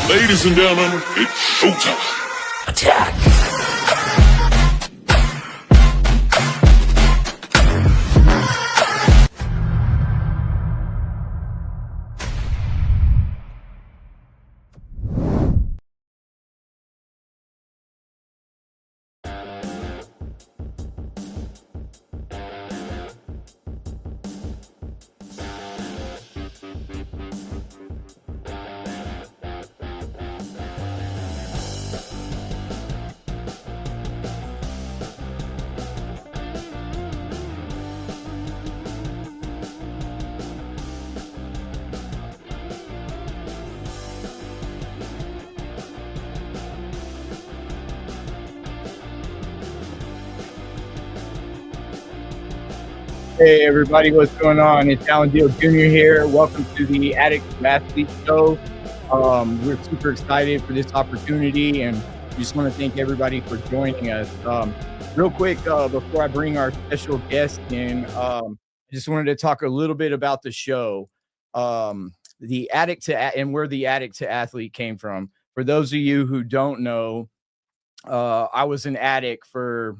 Ladies and gentlemen, it's showtime. Attack. Hey everybody, what's going on? It's Alan Deal Jr. here. Welcome to the Addict-to-Athlete show. We're super excited for this opportunity, and we just want to thank everybody for joining us. Real quick, before I bring our special guest in, I just wanted to talk a little bit about the show, and where the Addict-to-Athlete came from. For those of you who don't know, I was an addict for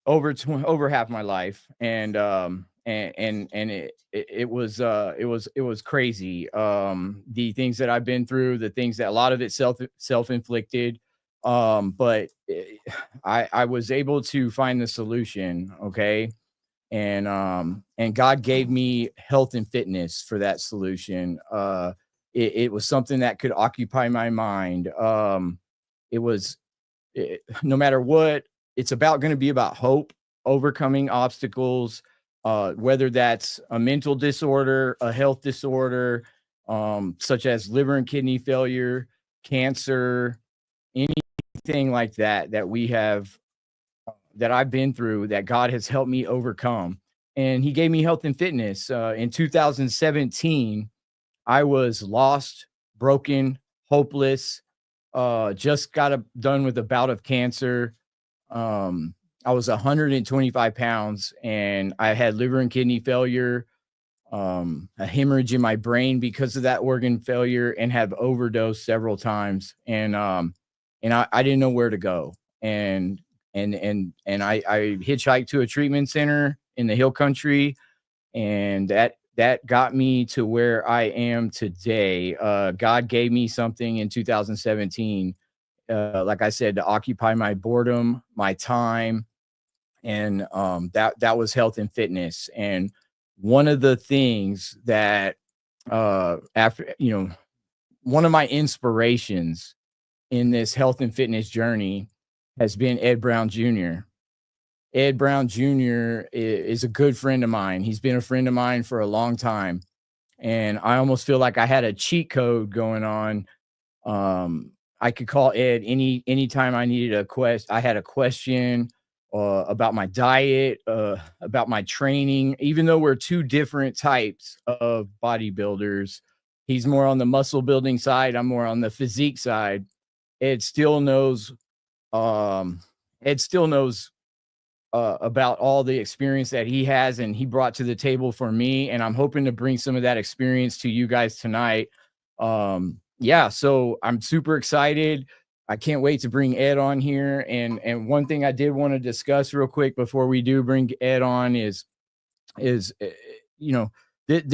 over half my life, and it was crazy. The things that I've been through, the things that a lot of it self-inflicted, but I was able to find the solution. Okay. And God gave me health and fitness for that solution. It was something that could occupy my mind. No matter what, it's going to be about hope, overcoming obstacles, whether that's a mental disorder, a health disorder, such as liver and kidney failure, cancer, anything like that that I've been through, that God has helped me overcome. And he gave me health and fitness. In 2017, I was lost, broken, hopeless, just got done with a bout of cancer. I was 125 pounds, and I had liver and kidney failure, a hemorrhage in my brain because of that organ failure, and have overdosed several times. And I didn't know where to go. And I hitchhiked to a treatment center in the Hill Country, and that got me to where I am today. God gave me something in 2017. Like I said, to occupy my boredom, my time, and that was health and fitness. And one of the things that one of my inspirations in this health and fitness journey has been Ed Brown Jr. Ed Brown Jr. is a good friend of mine. He's been a friend of mine for a long time, and I almost feel like I had a cheat code going on. I could call Ed anytime I needed I had a question about my diet, about my training. Even though we're two different types of bodybuilders, he's more on the muscle building side, I'm more on the physique side. Ed still knows about all the experience that he has and he brought to the table for me, and I'm hoping to bring some of that experience to you guys tonight. So I'm super excited. I can't wait to bring Ed on here. And one thing I did want to discuss real quick before we do bring Ed on is this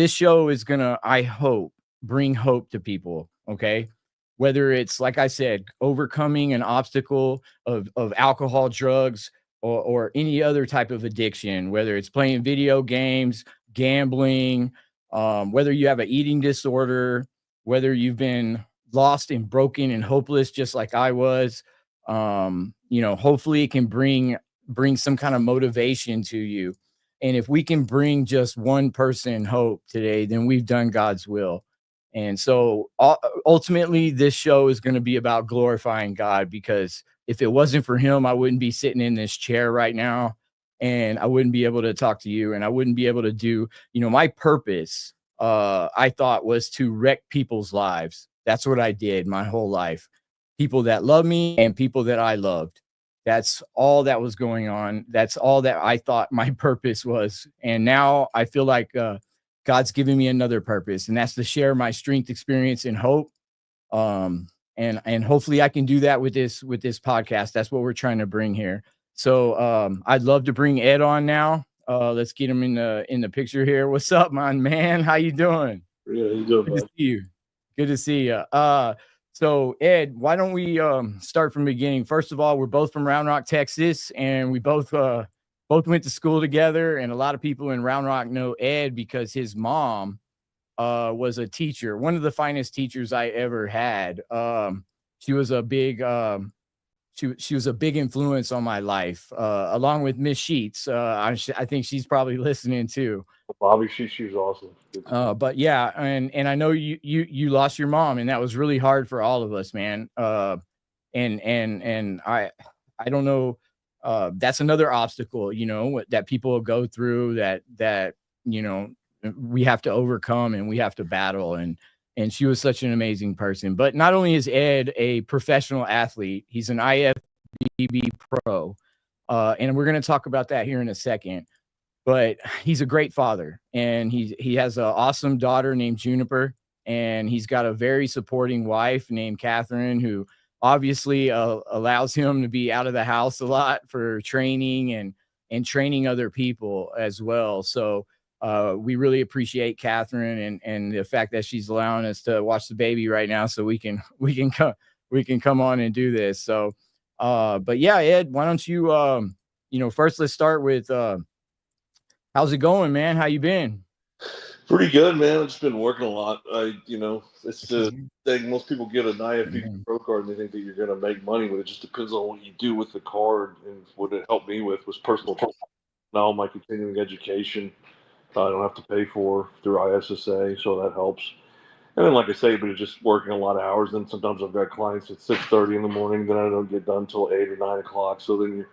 show is gonna, I hope, bring hope to people. Okay. Whether it's, like I said, overcoming an obstacle of alcohol, drugs, or any other type of addiction, whether it's playing video games, gambling, whether you have an eating disorder, whether you've been lost and broken and hopeless, just like I was, hopefully it can bring some kind of motivation to you. And if we can bring just one person hope today, then we've done God's will. And so ultimately this show is going to be about glorifying God, because if it wasn't for him, I wouldn't be sitting in this chair right now, and I wouldn't be able to talk to you, and I wouldn't be able to do, my purpose, I thought, was to wreck people's lives. That's what I did my whole life. People that love me and people that I loved. That's all that was going on. That's all that I thought my purpose was. And now I feel like God's giving me another purpose, and that's to share my strength, experience, and hope And hopefully I can do that with this podcast. That's what we're trying to bring here. So I'd love to bring Ed on now. Let's get him in the picture here. What's up, man? How you doing? Yeah, you doing, Good to bud? see you. Good to see you. So Ed, why don't we start from the beginning? First of all, we're both from Round Rock, Texas, and we both went to school together. And a lot of people in Round Rock know Ed because his mom was a teacher, one of the finest teachers I ever had. She was a big she was a big influence on my life, along with Miss Sheets. I think she's probably listening too. Bobby, she was awesome. But yeah, and I know you lost your mom, and that was really hard for all of us, man. And I don't know. That's another obstacle, that people go through that we have to overcome and we have to battle. And she was such an amazing person. But not only is Ed a professional athlete, he's an IFBB pro, and we're going to talk about that here in a second. But he's a great father, and he has an awesome daughter named Juniper, and he's got a very supporting wife named Catherine, who obviously allows him to be out of the house a lot for training and training other people as well. So we really appreciate Catherine and the fact that she's allowing us to watch the baby right now, so we can come on and do this. So, but yeah, Ed, why don't you first let's start with how's it going, man? How you been? Pretty good, man. I've just been working a lot. It's the thing. Most people get an IFBB pro card and they think that you're going to make money, but it just depends on what you do with the card. And what it helped me with was personal training. Now my continuing education, I don't have to pay for through ISSA, so that helps. And then, like I say, but it's just working a lot of hours. Then sometimes I've got clients at 6:30 in the morning, then I don't get done till 8 or 9 o'clock. So then your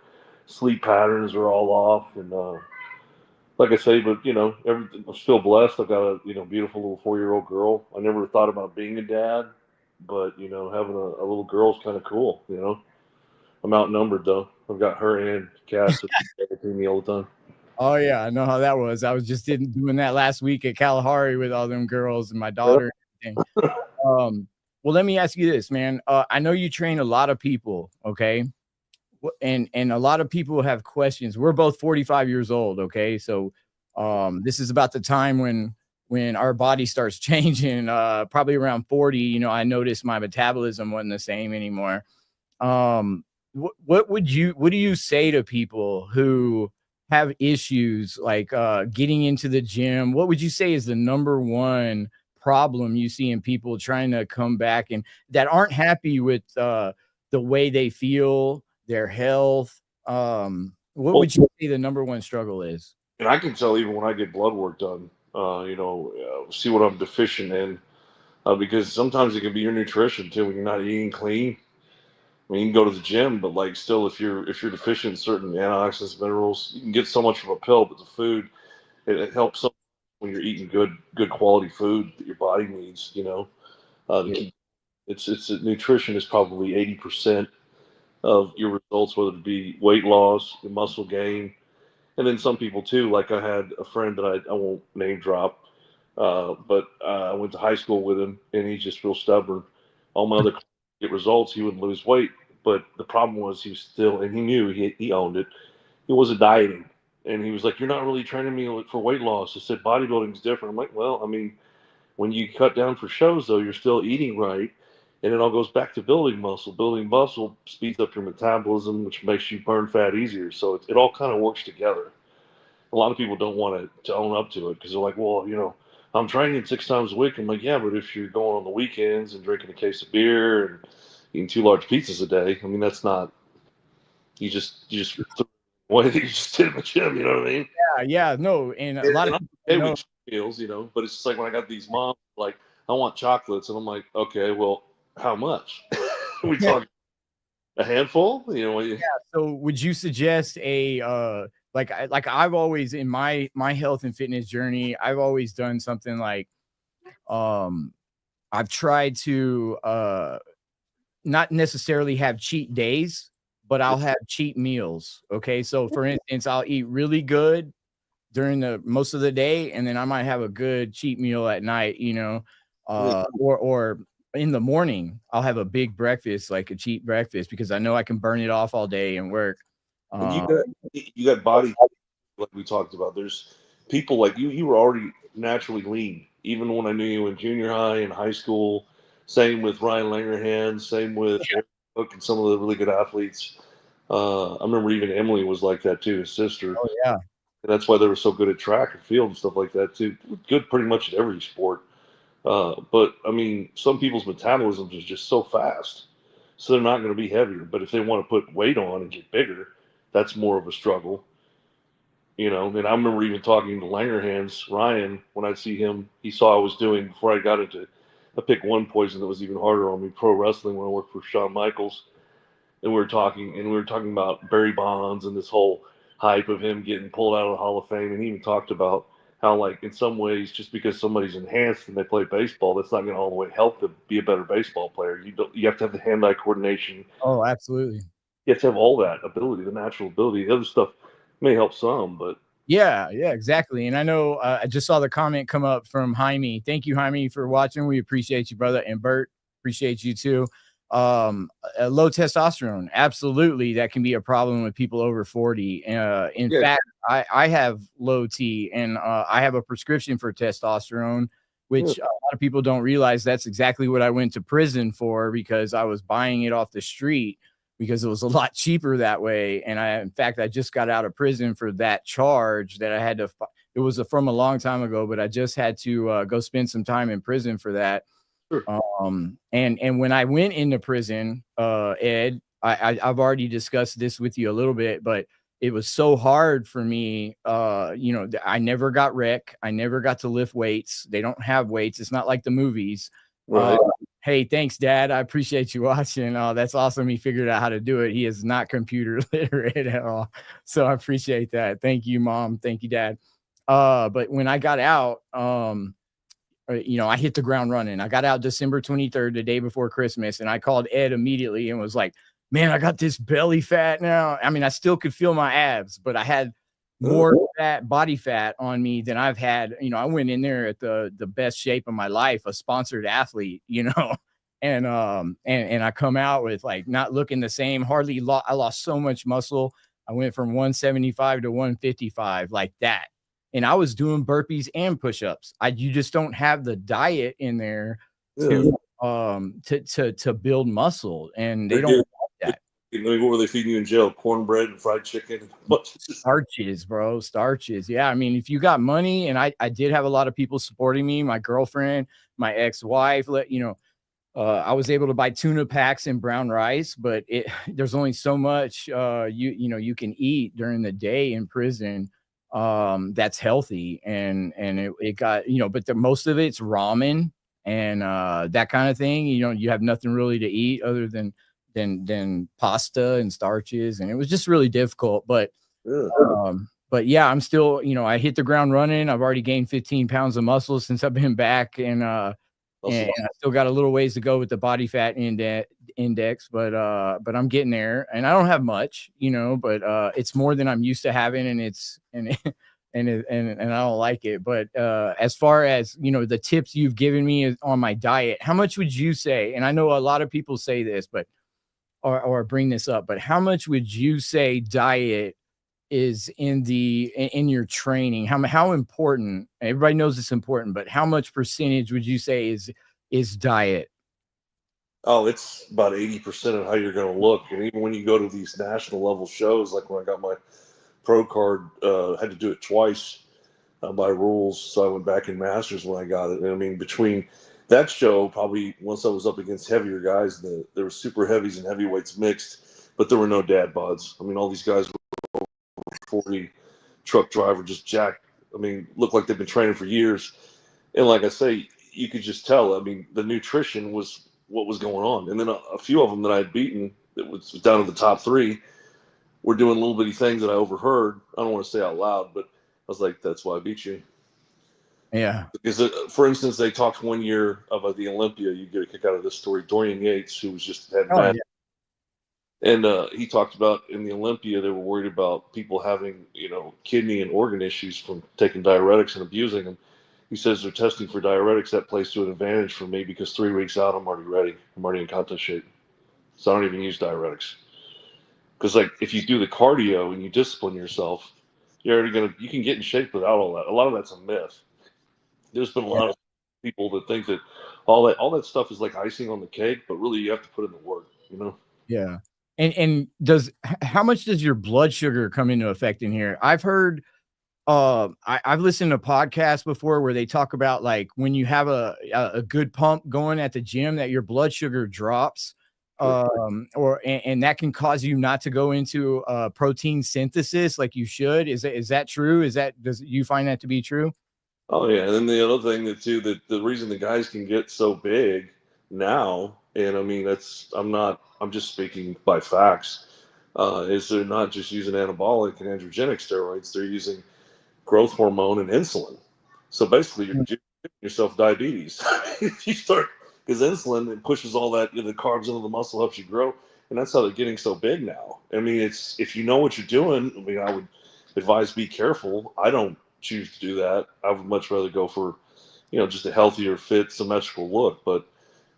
sleep patterns are all off, and like I say, but everything, I'm still blessed. I've got a beautiful little 4-year-old girl. I never thought about being a dad, but having a little girl is kind of cool. I'm outnumbered though. I've got her and Cass everything me all the time. Oh yeah, I know how that was. I was just doing that last week at Kalahari with all them girls and my daughter and everything. Well, let me ask you this, man. I know you train a lot of people, okay? And a lot of people have questions. We're both 45 years old, okay? So this is about the time when our body starts changing, probably around 40. I noticed my metabolism wasn't the same anymore. What do you say to people who have issues like getting into the gym? What would you say is the number one problem you see in people trying to come back and that aren't happy with the way they feel, their health? What would you say the number one struggle is? And I can tell even when I get blood work done, see what I'm deficient in, because sometimes it can be your nutrition too when you're not eating clean. I mean, you can go to the gym, but like still, if you're deficient in certain antioxidants, minerals, you can get so much from a pill. But the food, it helps so when you're eating good quality food that your body needs. It's nutrition is probably 80% of your results, whether it be weight loss, muscle gain, and then some people too. Like I had a friend that I won't name drop, but I went to high school with him, and he's just real stubborn. All my other get results, he would lose weight, but the problem was he was still, and he knew he owned it. He wasn't dieting, and he was like, "You're not really training me for weight loss." I said, "Bodybuilding's different." I'm like, "Well, I mean, when you cut down for shows, though, you're still eating right." And it all goes back to building muscle. Building muscle speeds up your metabolism, which makes you burn fat easier. So it all kind of works together. A lot of people don't want to own up to it because they're like, well, I'm training 6 times a week. I'm like, yeah, but if you're going on the weekends and drinking a case of beer and eating 2 large pizzas a day, I mean, that's not, you just what you just did in the gym, you know what I mean? Yeah, no, and a lot of people with meals, but it's just like when I got these moms like, I want chocolates, and I'm like, okay, well, how much? We talking a handful? Yeah. So would you suggest a like I've always in my health and fitness journey, I've always done something like I've tried to not necessarily have cheat days, but I'll have cheat meals. Okay. So for instance, I'll eat really good during the most of the day, and then I might have a good cheat meal at night, or in the morning, I'll have a big breakfast, like a cheap breakfast, because I know I can burn it off all day and work. And you got body, like we talked about. There's people like you. You were already naturally lean, even when I knew you in junior high and high school. Same with Ryan Langerhans. Same with Eric Cook and some of the really good athletes. I remember even Emily was like that too, his sister. Oh yeah. And that's why they were so good at track and field and stuff like that too. Good pretty much at every sport. But I mean, some people's metabolism is just so fast, so they're not going to be heavier. But if they want to put weight on and get bigger, that's more of a struggle. You know, and I remember even talking to Langerhans, Ryan, when I'd see him, he saw I was doing before I got into I picked one poison that was even harder on me, pro wrestling, when I worked for Shawn Michaels. And we were talking about Barry Bonds and this whole hype of him getting pulled out of the Hall of Fame. And he even talked about how, like, in some ways, just because somebody's enhanced and they play baseball, that's not going to all the way help them be a better baseball player. You have to have the hand-eye coordination. Oh, absolutely. You have to have all that ability, the natural ability. The other stuff may help some, but Yeah, exactly. And I know I just saw the comment come up from Jaime. Thank you, Jaime, for watching. We appreciate you, brother. And Bert, appreciate you too. Low testosterone, absolutely, that can be a problem with people over 40. In fact, I have low T, and I have a prescription for testosterone, which a lot of people don't realize. That's exactly what I went to prison for, because I was buying it off the street because it was a lot cheaper that way. And in fact, I just got out of prison for that charge that I had to. It was from a long time ago, but I just had to go spend some time in prison for that. Sure. And when I went into prison, Ed, I've already discussed this with you a little bit, but it was so hard for me. I never got rec. I never got to lift weights. They don't have weights. It's not like the movies. right. Hey, thanks, Dad. I appreciate you watching. That's awesome. He figured out how to do it. He is not computer literate at all. So I appreciate that. Thank you, Mom. Thank you, Dad. But when I got out, I hit the ground running. I got out December 23rd, the day before Christmas, and I called Ed immediately and was like, man, I got this belly fat now. I mean, I still could feel my abs, but I had more body fat on me than I've had. I went in there at the best shape of my life, a sponsored athlete, and I come out with like not looking the same. I lost so much muscle. I went from 175 to 155 like that. And I was doing burpees and push-ups. You just don't have the diet in there to build muscle, and they don't want that. What were they feeding you in jail? Cornbread and fried chicken? Starches, bro. Starches. Yeah. I mean, if you got money, and I did have a lot of people supporting me, my girlfriend, my ex-wife, I was able to buy tuna packs and brown rice, but there's only so much you can eat during the day in prison that's healthy, and it got, but most of it's ramen and that kind of thing. You have nothing really to eat other than pasta and starches, and it was just really difficult. But yeah, I'm still, I hit the ground running. I've already gained 15 pounds of muscle since I've been back, and I still got a little ways to go with the body fat index, but I'm getting there, and I don't have much, but it's more than I'm used to having, and I don't like it. But as far as, the tips you've given me on my diet, how much would you say? And I know a lot of people say this, but or bring this up, but how much would you say diet is in your training? How important? Everybody knows it's important, but how much percentage would you say is diet? Oh, it's about 80% of how you're going to look. And even when you go to these national level shows, like when I got my pro card, I had to do it twice by rules. So I went back in masters when I got it. And I mean, between that show, probably once I was up against heavier guys, there were super heavies and heavyweights mixed, but there were no dad bods. I mean, all these guys were over 40, truck driver, just jacked. I mean, looked like they've been training for years. And like I say, you could just tell. I mean, the nutrition was what was going on. And then a few of them that I had beaten, that was down to the top 3, were doing little bitty things that I overheard. I don't want to say out loud, but I was like, that's why I beat you. Yeah. Because, for instance, they talked one year about the Olympia. You get a kick out of this story. Dorian Yates, who was just had mad. Yeah. And he talked about in the Olympia, they were worried about people having, kidney and organ issues from taking diuretics and abusing them. he says they're testing for diuretics. That plays to an advantage for me because 3 weeks out, I'm already ready. I'm already in contest shape. So I don't even use diuretics. Because like if you do the cardio and you discipline yourself, you can get in shape without all that. A lot of that's a myth. There's been a lot of people that think that all that stuff is like icing on the cake, but really you have to put in the work, you know? Yeah. And how much does your blood sugar come into effect in here? I've heard I've listened to podcasts before where they talk about like when you have a good pump going at the gym that your blood sugar drops, and that can cause you not to go into protein synthesis like you should. Is that true? Does you find that to be true? Oh yeah, and then the other thing that too, that the reason the guys can get so big now, and I mean I'm just speaking by facts, is they're not just using anabolic and androgenic steroids, they're using growth hormone and insulin. So basically, you're giving yourself diabetes if you start, because insulin, it pushes all that, the carbs into the muscle, helps you grow, and that's how they're getting so big now. I mean, it's if you know what you're doing. I mean, I would advise be careful. I don't choose to do that. I would much rather go for, just a healthier, fit, symmetrical look. But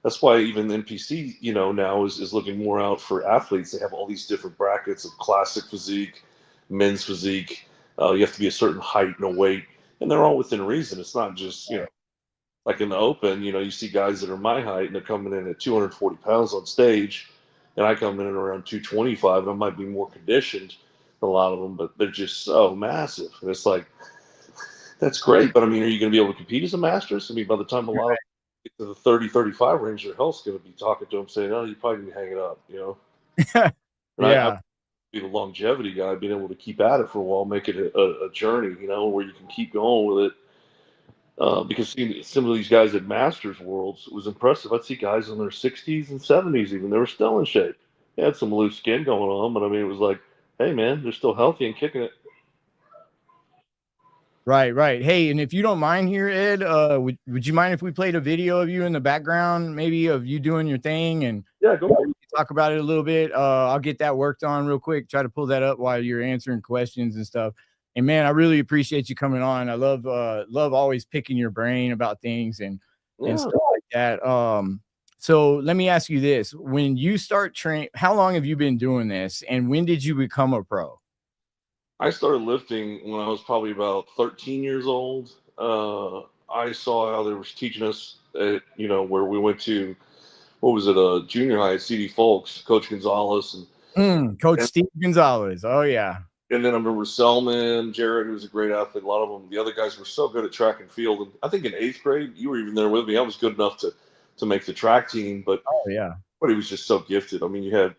that's why even NPC, now is looking more out for athletes. They have all these different brackets of classic physique, men's physique. You have to be a certain height and a weight, and they're all within reason. It's not just, like in the open, you see guys that are my height and they're coming in at 240 pounds on stage, and I come in at around 225, and I might be more conditioned than a lot of them, but they're just so massive. And it's like, that's great, but I mean, are you going to be able to compete as a Masters? I mean, by the time a lot of get to the 30, 35 range, their health's going to be talking to them saying, oh, you probably need to hang it up. And I be the longevity guy, being able to keep at it for a while, make it a journey, where you can keep going with it. Because seeing some of these guys at Masters Worlds was impressive. I'd see guys in their 60s and 70s even. They were still in shape. They had some loose skin going on, but I mean, it was like, hey, man, they're still healthy and kicking it. Right, right. Hey, and if you don't mind here, Ed, would you mind if we played a video of you in the background, maybe of you doing your thing, and Yeah, go ahead. talk about it a little bit? I'll get that worked on real quick. Try to pull that up while you're answering questions and stuff. And man, I really appreciate you coming on. I love always picking your brain about things and stuff like that. So let me ask you this: when you start training, how long have you been doing this, and when did you become a pro? I started lifting when I was probably about 13 years old. I saw how they were teaching us at, where we went to, what was it, junior high at CD Folks, Coach Gonzalez. Coach Steve Gonzalez. Oh, yeah. And then I remember Selman, Jared, who was a great athlete. A lot of them, the other guys were so good at track and field. And I think in 8th grade, you were even there with me. I was good enough to make the track team, but he was just so gifted. I mean, you had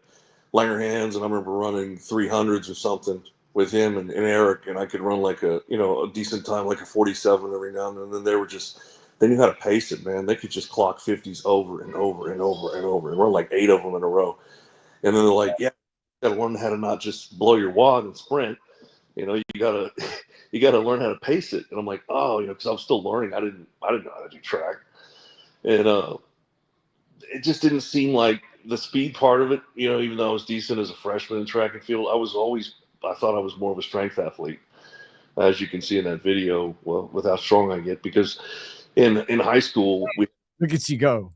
Langerhans, and I remember running 300s or something with him and Eric, and I could run like a decent time, like a 47 every now and then. And then they knew how to pace it, man. They could just clock 50s over and over and over and over and run like 8 of them in a row. And then they're like, yeah, you got to learn how to not just blow your wad and sprint. You gotta learn how to pace it. And I'm like, oh, because I was still learning. I didn't know how to do track, and it just didn't seem like the speed part of it. Even though I was decent as a freshman in track and field, I thought I was more of a strength athlete, as you can see in that video. Well, with how strong I get, because in high school look at you go.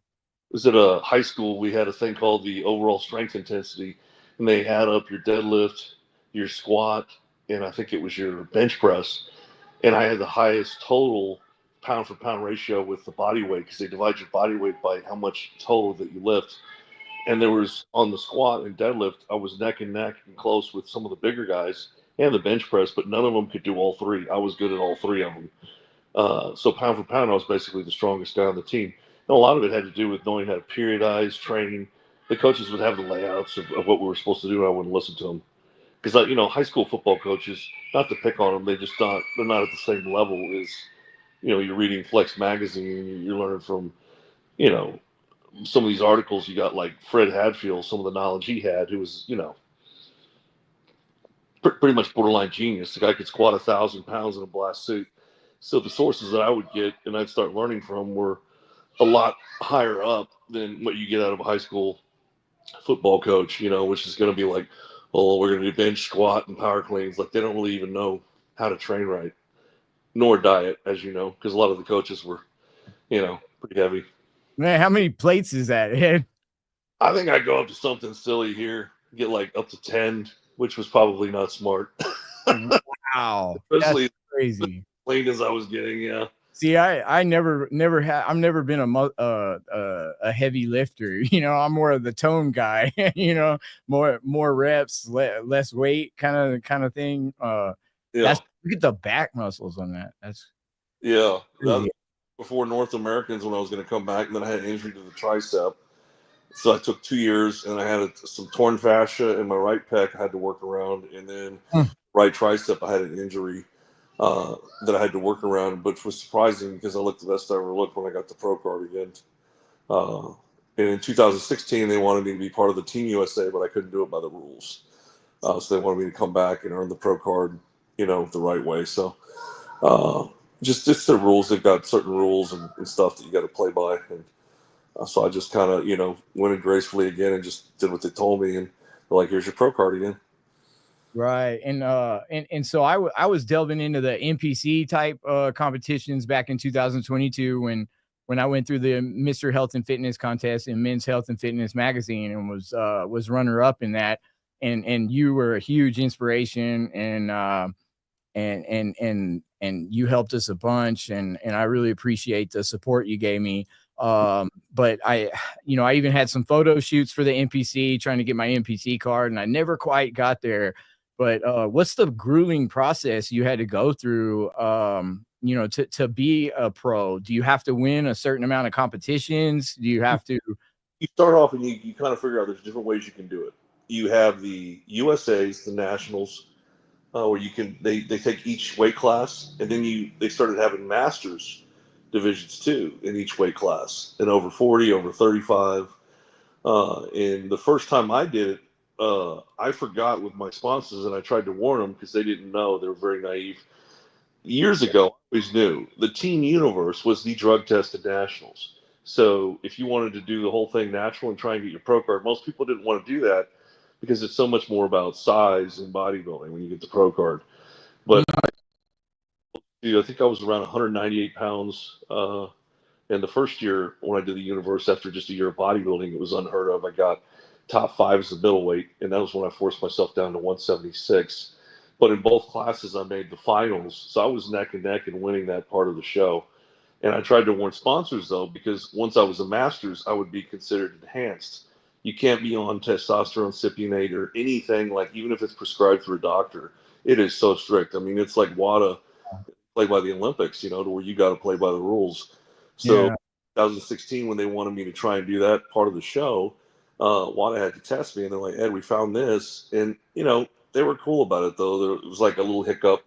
Was at a high school, we had a thing called the overall strength intensity, and they add up your deadlift, your squat, and I think it was your bench press. And I had the highest total pound for pound ratio with the body weight, because they divide your body weight by how much total that you lift. And there was, on the squat and deadlift, I was neck and neck and close with some of the bigger guys and the bench press, but none of them could do all three. I was good at all three of them. So pound for pound, I was basically the strongest guy on the team. And a lot of it had to do with knowing how to periodize training. The coaches would have the layouts of what we were supposed to do, and I wouldn't listen to them. Because, high school football coaches, not to pick on them, they're not at the same level as, you're reading Flex magazine, you're learning from, some of these articles. You got like Fred Hadfield, some of the knowledge he had, who was, pretty much borderline genius. The guy could squat 1,000 pounds in a blast suit. So the sources that I would get and I'd start learning from were a lot higher up than what you get out of a high school football coach, which is going to be like, oh, we're going to do bench, squat, and power cleans. Like, they don't really even know how to train right. nor diet, as you know, because a lot of the coaches were, pretty heavy. Man, how many plates is that, Ed? I think I go up to something silly here, get like up to 10, which was probably not smart. Wow, that's Especially crazy. clean as I was getting, yeah. See, I never had. I've never been a heavy lifter. I'm more of the tone guy. More reps, less weight, kind of thing. Yeah. That's look at the back muscles on that. That's Yeah. That was crazy. before North Americans when I was going to come back, and then I had an injury to the tricep. So I took 2 years, and I had some torn fascia in my right pec I had to work around, and then Hmm. right tricep I had an injury that I had to work around, which was surprising because I looked the best I ever looked when I got the pro card again. Uh, and in 2016, they wanted me to be part of the Team USA, but I couldn't do it by the rules. So they wanted me to come back and earn the pro card, the right way. So just the rules. They've got certain rules and stuff that you got to play by. And so I just kind of, went in gracefully again and just did what they told me. And they're like, here's your pro card again. Right. And so I was delving into the NPC type competitions back in 2022 when I went through the Mr. Health and Fitness contest in Men's Health and Fitness magazine and was runner up in that. And you were a huge inspiration and you helped us a bunch and I really appreciate the support you gave me. But I even had some photo shoots for the NPC trying to get my NPC card and I never quite got there. But what's the grueling process you had to go through, to be a pro? Do you have to win a certain amount of competitions? Do you have to? You start off and you kind of figure out there's different ways you can do it. You have the USAs, the nationals, where they take each weight class, and then they started having masters divisions too in each weight class, and over 40, over 35. And the first time I did it, I forgot with my sponsors, and I tried to warn them because they didn't know. They were very naive. Years ago, I always knew the Team Universe was the drug tested nationals. So if you wanted to do the whole thing natural and try and get your pro card, most people didn't want to do that because it's so much more about size and bodybuilding when you get the pro card. But I think I was around 198 pounds. And the first year when I did the universe, after just a year of bodybuilding, it was unheard of. I got top 5 as a middleweight, and that was when I forced myself down to 176. But in both classes, I made the finals, so I was neck and neck in winning that part of the show. And I tried to warn sponsors though, because once I was a master's, I would be considered enhanced. You can't be on testosterone cypionate or anything, like even if it's prescribed through a doctor. It is so strict. I mean, it's like WADA played by the Olympics, to where you got to play by the rules. So Yeah. 2016, when they wanted me to try and do that part of the show, WADA had to test me, and they're like, Ed, we found this. And, they were cool about it, though. It was like a little hiccup.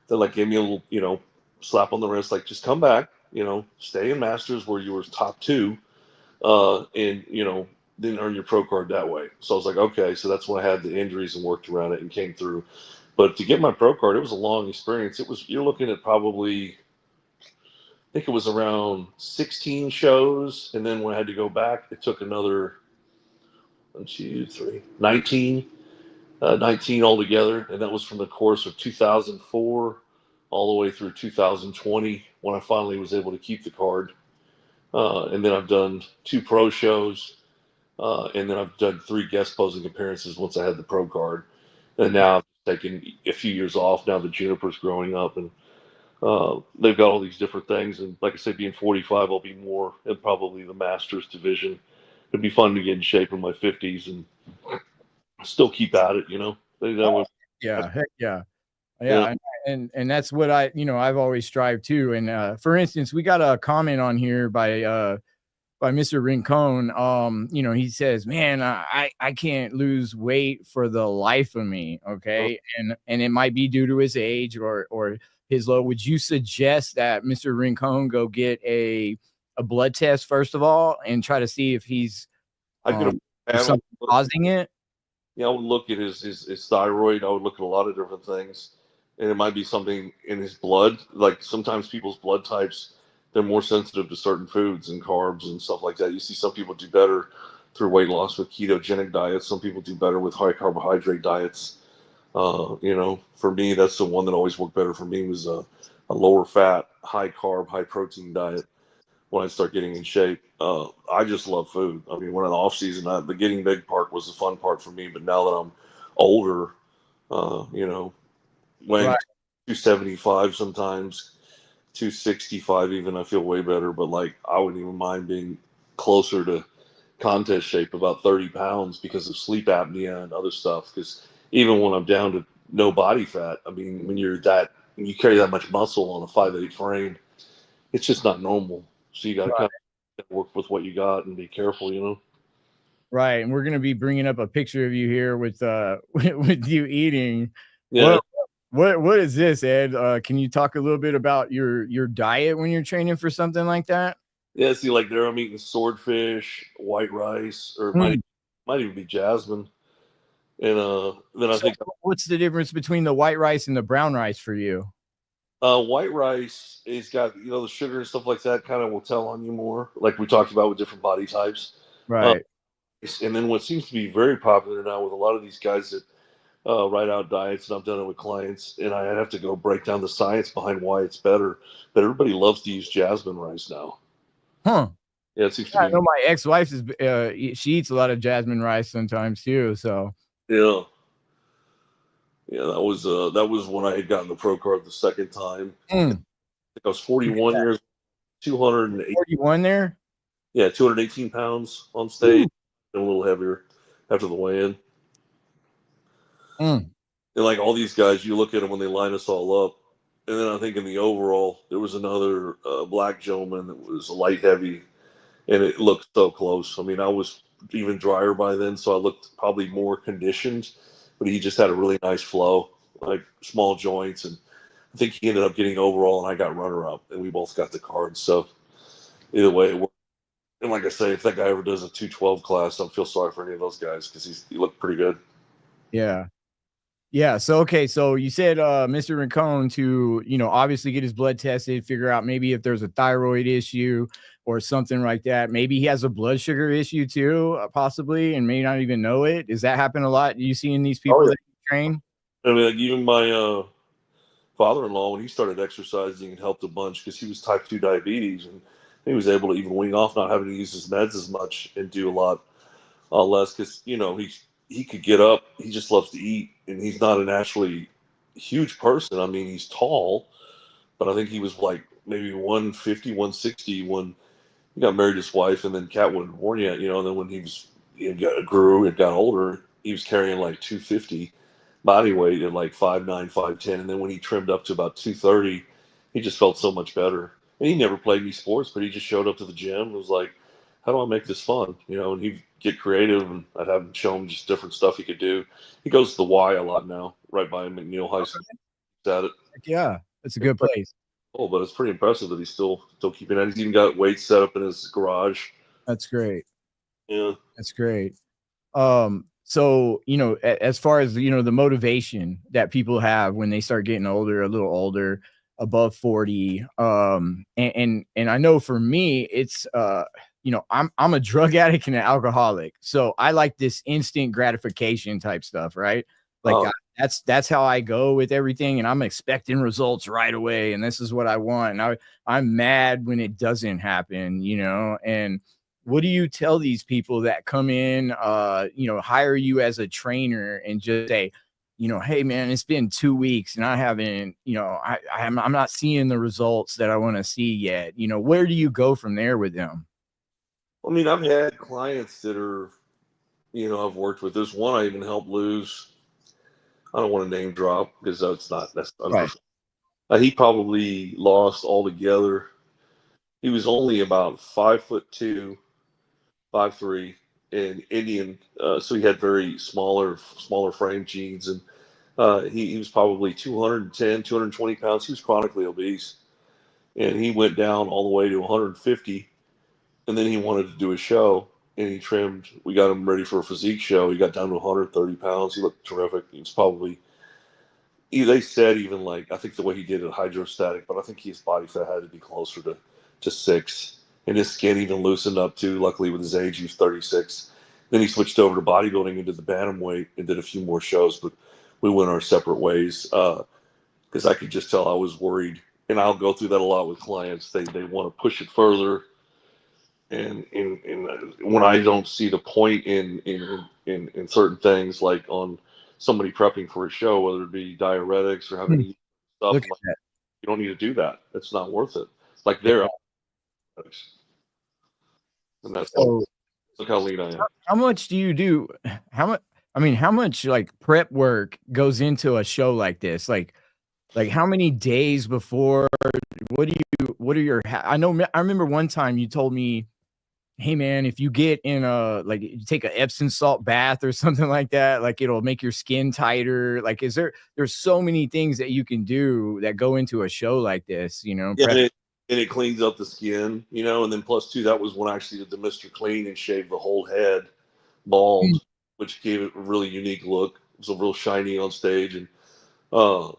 They like gave me a little, slap on the wrist, like, just come back, stay in Masters where you were top 2, and, then earn your pro card that way. So I was like, okay. So that's when I had the injuries and worked around it and came through. But to get my pro card, it was a long experience. You're looking at probably, I think it was around 16 shows. And then when I had to go back, it took another 1, 2, 3, 19 altogether. And that was from the course of 2004 all the way through 2020 when I finally was able to keep the card. And then I've done 2 pro shows. And then I've done 3 guest posing appearances once I had the pro card. And now I've taken a few years off. Now the Juniper's growing up, and they've got all these different things. And like I said, being 45, I'll be more in probably the Masters division. It'd be fun to get in shape in my 50s and still keep at it, Yeah. Heck yeah. Yeah. Yeah. And that's what I've always strived to. And for instance, we got a comment on here by Mr. Rincon. He says, man, I can't lose weight for the life of me. Okay. And it might be due to his age or his low. Would you suggest that Mr. Rincon go get a blood test first of all and try to see if he's something causing it? I would look at his thyroid. I would look at a lot of different things. And it might be something in his blood. Like sometimes people's blood types, they're more sensitive to certain foods and carbs and stuff like that. You see some people do better through weight loss with ketogenic diets. Some people do better with high carbohydrate diets. For me, that's the one that always worked better for me was a lower fat, high carb, high protein diet when I start getting in shape. I just love food. I mean, when in the off season, the getting big part was the fun part for me. But now that I'm older, weighing Right. 275 sometimes, 265 even, I feel way better. But like, I wouldn't even mind being closer to contest shape, about 30 pounds, because of sleep apnea and other stuff. Because even when I'm down to no body fat, I mean, when you carry that much muscle on a 5'8" frame, it's just not normal. So you got to kind of work with what you got and be careful, you know? Right. And we're going to be bringing up a picture of you here with with you eating. Yeah. What is this, Ed? Can you talk a little bit about your diet when you're training for something like that? Yeah. See, like there I'm eating swordfish, white rice, or it might even be jasmine. And then I So think what's the difference between the white rice and the brown rice for you? white rice is got, the sugar and stuff like that kind of will tell on you more, like we talked about with different body types. Uh, Right. and then what seems to be very popular now with a lot of these guys that write out diets, and I've done it with clients, and I have to go break down the science behind why it's better. But everybody loves to use jasmine rice now. Huh. Yeah, it seems to Yeah, I be. know my ex-wife is she eats a lot of jasmine rice sometimes too. So Yeah, yeah. That was when I had gotten the pro card the second time. I think I was 41 years, 208. 41 there. Yeah, 218 pounds on stage, Ooh. and a little heavier after the weigh-in. Mm. And like all these guys, you look at them when they line us all up, and then I think in the overall, there was another black gentleman that was light heavy, and it looked so close. I mean, I was even drier by then, so I looked probably more conditioned, but he just had a really nice flow, like small joints, and I think he ended up getting overall, and I got runner up, and we both got the card. So either way, it worked. And like I say, if that guy ever does a 212 class, I don't feel sorry for any of those guys because he looked pretty good. Yeah. Yeah. So okay. So you said Mr. Rincon to, obviously get his blood tested, figure out maybe if there's a thyroid issue or something like that. Maybe he has a blood sugar issue too, possibly, and may not even know it. Does that happen a lot? Do you see in these Oh people yeah. that you train? I mean, like even my father-in-law, when he started exercising, it helped a bunch because he was type 2 diabetes, and he was able to even wean off, not having to use his meds as much and do a lot less because he could get up. He just loves to eat, and he's not a naturally huge person. I mean, he's tall, but I think he was like maybe 150, 160 when he got married to his wife, and then Cat wasn't born yet. And then when grew and got older, he was carrying like 250 body weight at like 5'9", 5'10", and then when he trimmed up to about 230, he just felt so much better. And he never played any sports, but he just showed up to the gym and was like, "How do I make this fun?" And he'd get creative, and I'd have him show him just different stuff he could do. He goes to the Y a lot now, right by McNeil High School. He's at it. Heck yeah, that's a good place. Oh, but it's pretty impressive that he's still keeping it. He's even got weights set up in his garage. That's great. Yeah. That's great. So, as far as, the motivation that people have when they start getting older, a little older, above 40, and I know for me, it's, I'm a drug addict and an alcoholic. So I like this instant gratification type stuff, right? Like Oh. that's how I go with everything. And I'm expecting results right away. And this is what I want. And I'm mad when it doesn't happen, and what do you tell these people that come in, hire you as a trainer and just say, hey man, it's been 2 weeks and I haven't, I'm not seeing the results that I want to see yet. Where do you go from there with them? I mean, I've had clients that are, I've worked with. There's one I even helped lose. I don't want to name drop because that's Right. unprofessional. He probably lost altogether. He was only about 5'2", 5'3", and Indian, so he had very smaller frame genes, and he was probably 210, 220 pounds. He was chronically obese, and he went down all the way to 150, and then he wanted to do a show, and he trimmed. We got him ready for a physique show. He got down to 130 pounds. He looked terrific. He was probably, they said even like, I think the way he did it hydrostatic, but I think his body fat had to be closer to 6, and his skin even loosened up too. Luckily, with his age, he was 36. Then he switched over to bodybuilding and did the bantamweight and did a few more shows, but we went our separate ways because I could just tell I was worried. and I'll go through that a lot with clients. They want to push it further, and when I don't see the point in certain things, like on somebody prepping for a show, whether it be diuretics or having to eat stuff, Look I'm at like, that. you don't need to do that. It's not worth it. Like Yeah. they're and that's So look how lean I am. how much do you do? How much? I mean, how much like prep work goes into a show like this? Like how many days before? What are your? I know. I remember one time you told me, "Hey man, if you get in you take a Epsom salt bath or something like that, like it'll make your skin tighter." Like, there's so many things that you can do that go into a show like this, you know? Yeah, Prep. and it cleans up the skin, and then plus two, that was when I actually did the Mr. Clean and shaved the whole head bald, which gave it a really unique look. It was a real shiny on stage, and uh,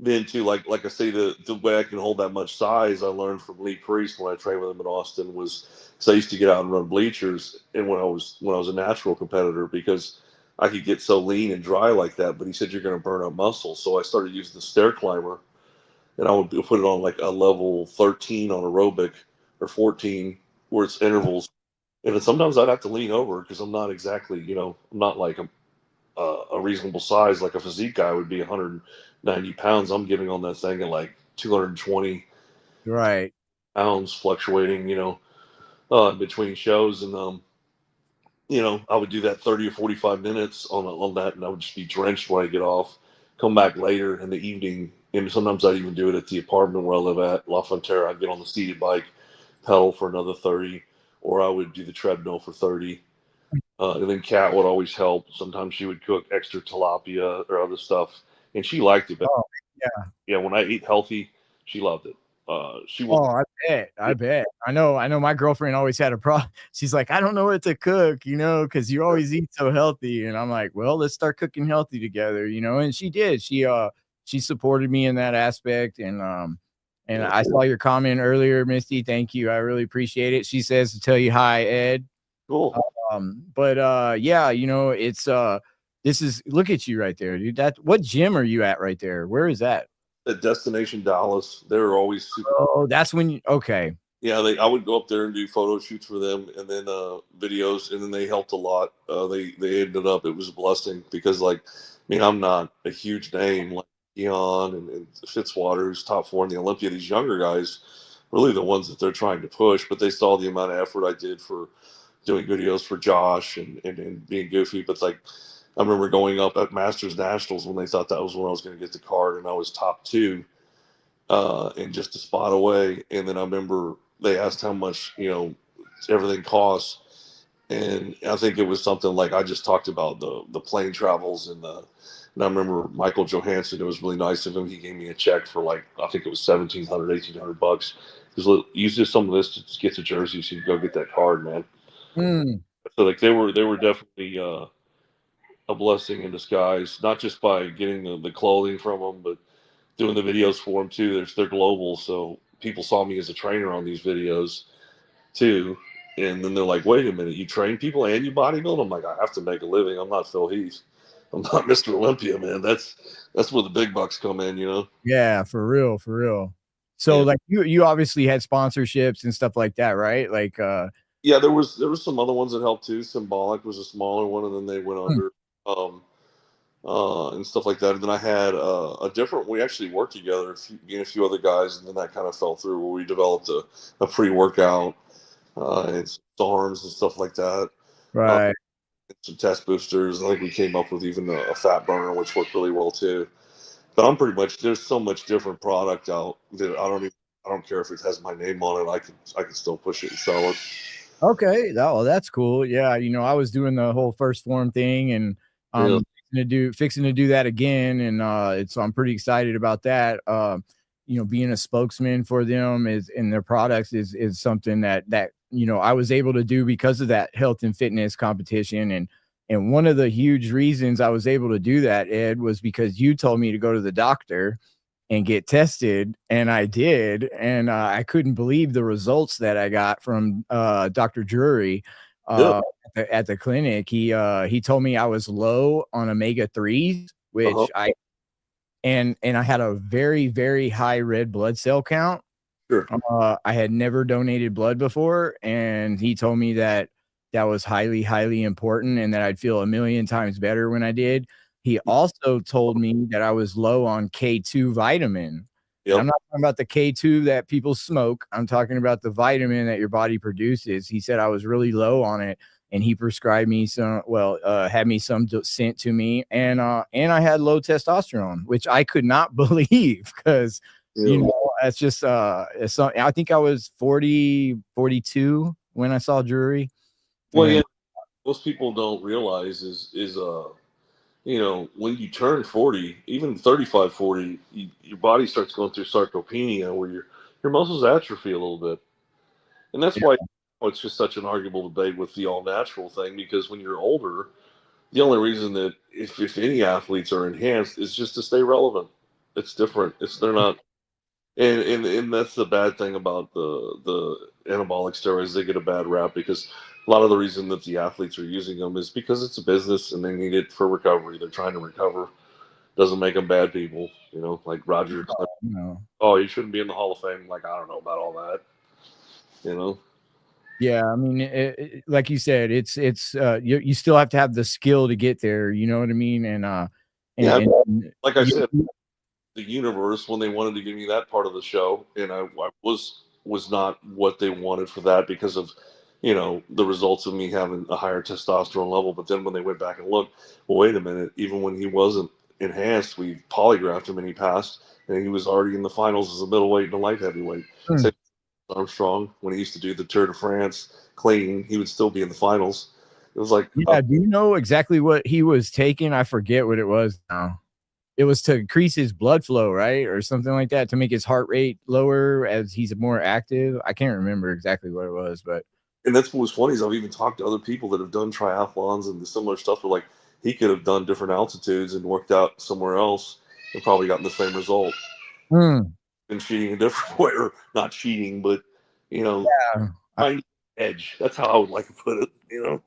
then too, like I say, the way I can hold that much size, I learned from Lee Priest when I trained with him in Austin was because I used to get out and run bleachers, and when I was a natural competitor because I could get so lean and dry like that. But he said you're going to burn up muscle, so I started using the stair climber, and I would put it on like a level 13 on aerobic or 14 where it's intervals, and then sometimes I'd have to lean over because I'm not exactly, I'm not like a reasonable size, like a physique guy would be 190 pounds. I'm getting on that thing at like 220 Right. pounds, fluctuating, between shows. And, I would do that 30 or 45 minutes on that, and I would just be drenched when I get off, come back later in the evening. And sometimes I'd even do it at the apartment where I live at La Frontera. I'd get on the seated bike, pedal for another 30, or I would do the treadmill for 30. And then Kat would always help. Sometimes she would cook extra tilapia or other stuff, and she liked it. But Oh, yeah. yeah, when I eat healthy, she loved it. She will. Oh, I bet. I bet. I know my girlfriend always had a problem. She's like, "I don't know what to cook, because you always eat so healthy." And I'm like, "Well, let's start cooking healthy together," and she did. She supported me in that aspect, and Yeah, I saw your comment earlier, Misty. Thank you. I really appreciate it. She says to tell you hi, Ed. cool. But yeah, it's this is look at you right there, dude. What gym are you at right there? Where is that? At Destination Dallas, they were always super. Oh, that's when okay. Yeah, I would go up there and do photo shoots for them, and then videos, and then they helped a lot. They ended up, it was a blessing because, like, I mean, I'm not a huge name like Keon and Fitzwater, who's top four in the Olympia. These younger guys, really the ones that they're trying to push, but they saw the amount of effort I did for doing videos for Josh and being goofy. But like, I remember going up at Masters Nationals when they thought that was when I was going to get the card, and I was top two and just a spot away. And then I remember they asked how much, everything costs. And I think it was something like I just talked about the plane travels and I remember Michael Johansson. It was really nice of him. He gave me a check for like I think it was $1,700, $1,800. Because use this some of this to get to Jersey so you can go get that card, man. Mm. So like they were definitely a blessing in disguise, not just by getting the clothing from them, but doing the videos for them too. They're global, so people saw me as a trainer on these videos too. And then they're like, "Wait a minute, you train people and you bodybuild?" I'm like, "I have to make a living. I'm not Phil Heath. I'm not Mr. Olympia, man. That's where the big bucks come in." Yeah, for real, for real. So Yeah, like you obviously had sponsorships and stuff like that, right? Like yeah. There was some other ones that helped too. Symbolic was a smaller one, and then they went under. Um, and stuff like that. And then I had a different. We actually worked together, me and a few other guys, and then that kind of fell through where we developed a pre-workout and some arms and stuff like that. Uh, right. and some test boosters. I think we came up with even a fat burner, which worked really well too. But I'm pretty much there's so much different product out that I don't care if it has my name on it. I can still push it and sell it. Okay. That's cool. Yeah, I was doing the whole first form thing and Yeah. fixing to do that again. And I'm pretty excited about that. Being a spokesman for them is and their products is something that I was able to do because of that health and fitness competition. And one of the huge reasons I was able to do that, Ed, was because you told me to go to the doctor and get tested, and I did, and I couldn't believe the results that I got from Dr. Drury Yeah. at the clinic. He told me I was low on omega 3s, Uh-huh. which and I had a very, very high red blood cell count. Sure. I had never donated blood before, and he told me that was highly, highly important and that I'd feel a million times better when I did. He also told me that I was low on K2 vitamin. And I'm not talking about the K2 that people smoke. I'm talking about the vitamin that your body produces. He said I was really low on it, and he prescribed me some, had me some sent to me, and I had low testosterone, which I could not believe because, you know, it's just, I think I was 40, 42 when I saw Drury. Well, yeah, most people don't realize is you know, when you turn 40, even 35, 40, your body starts going through sarcopenia where your muscles atrophy a little bit. And that's why it's just such an arguable debate with the all natural thing, because when you're older, the only reason that if any athletes are enhanced is just to stay relevant. It's different. They're not, and that's the bad thing about the anabolic steroids. They get a bad rap because a lot of the reason that the athletes are using them is because it's a business and they need it for recovery. They're trying to recover. Doesn't make them bad people, you know. Like Roger, oh, you shouldn't be in the Hall of Fame. Like, I don't know about all that, you know. Yeah, I mean, like you said, it's you still have to have the skill to get there. You know what I mean? And like I said, the universe, when they wanted to give me that part of the show, and I was not what they wanted for that because of, you know, the results of me having a higher testosterone level. But then when they went back and looked, well, wait a minute, even when he wasn't enhanced, we polygraphed him and he passed, and he was already in the finals as a middleweight and a light heavyweight. Same Armstrong, when he used to do the Tour de France clean, he would still be in the finals. It was like, yeah. Do you know exactly what he was taking? I forget what it was now. It was to increase his blood flow, right? Or something like that, to make his heart rate lower as he's more active. I can't remember exactly what it was, but. And that's what was funny is I've even talked to other people that have done triathlons and the similar stuff where like he could have done different altitudes and worked out somewhere else and probably gotten the same result. And cheating a different way, or not cheating, but, you know, find edge. That's how I would like to put it, you know.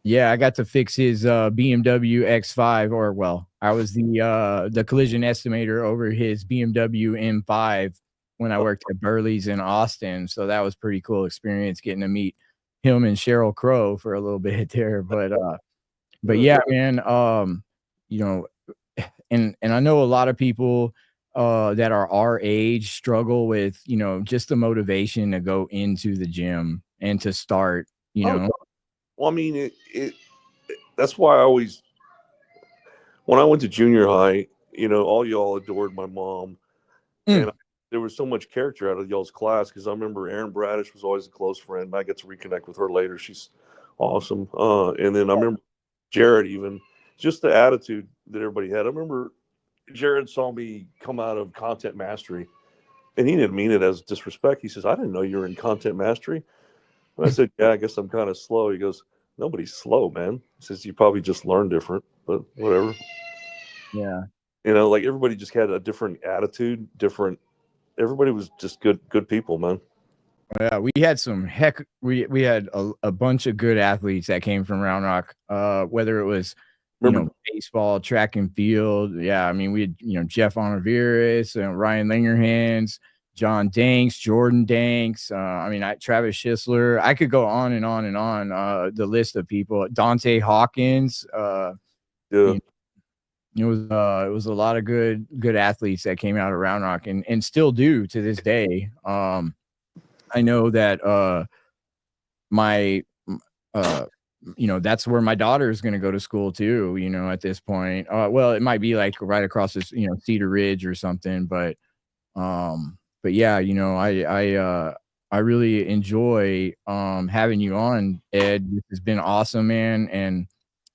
Yeah, I got to fix his BMW X5, or well, I was the collision estimator over his BMW M5 when I worked at Burley's in Austin. So that was pretty cool experience getting to meet him and Cheryl Crow for a little bit there. But yeah, man, you know, and I know a lot of people that are our age struggle with, you know, just the motivation to go into the gym and to start, you know. Well, I mean, that's why I always, when I went to junior high, you know, all y'all adored my mom. And there was so much character out of y'all's class because I remember Erin Bradish was always a close friend. I get to reconnect with her later. She's awesome. And then I remember Jared, even just the attitude that everybody had. I remember Jared saw me come out of content mastery, and he didn't mean it as disrespect. He says, "I didn't know you were in content mastery." And I said, "Yeah, I guess I'm kind of slow." He goes, "Nobody's slow, man." He says, "You probably just learn different, but whatever." Yeah. You know, like everybody just had a different attitude, everybody was just good people, man. Yeah, we had some we had a bunch of good athletes that came from Round Rock, whether it was, you know, baseball, track and field. Yeah, I mean, we had, you know, Jeff Onoviris, Ryan Lingerhans, John Danks, Jordan Danks. I mean, Travis Schisler. I could go on and on and on. The list of people, Dante Hawkins. Yeah. It was a lot of good athletes that came out of Round Rock and still do to this day. I know that my you know, that's where my daughter is going to go to school too, you know, at this point. Well, it might be like right across this, you know, Cedar Ridge or something, but yeah, you know, I really enjoy having you on, Ed. This has been awesome, man, and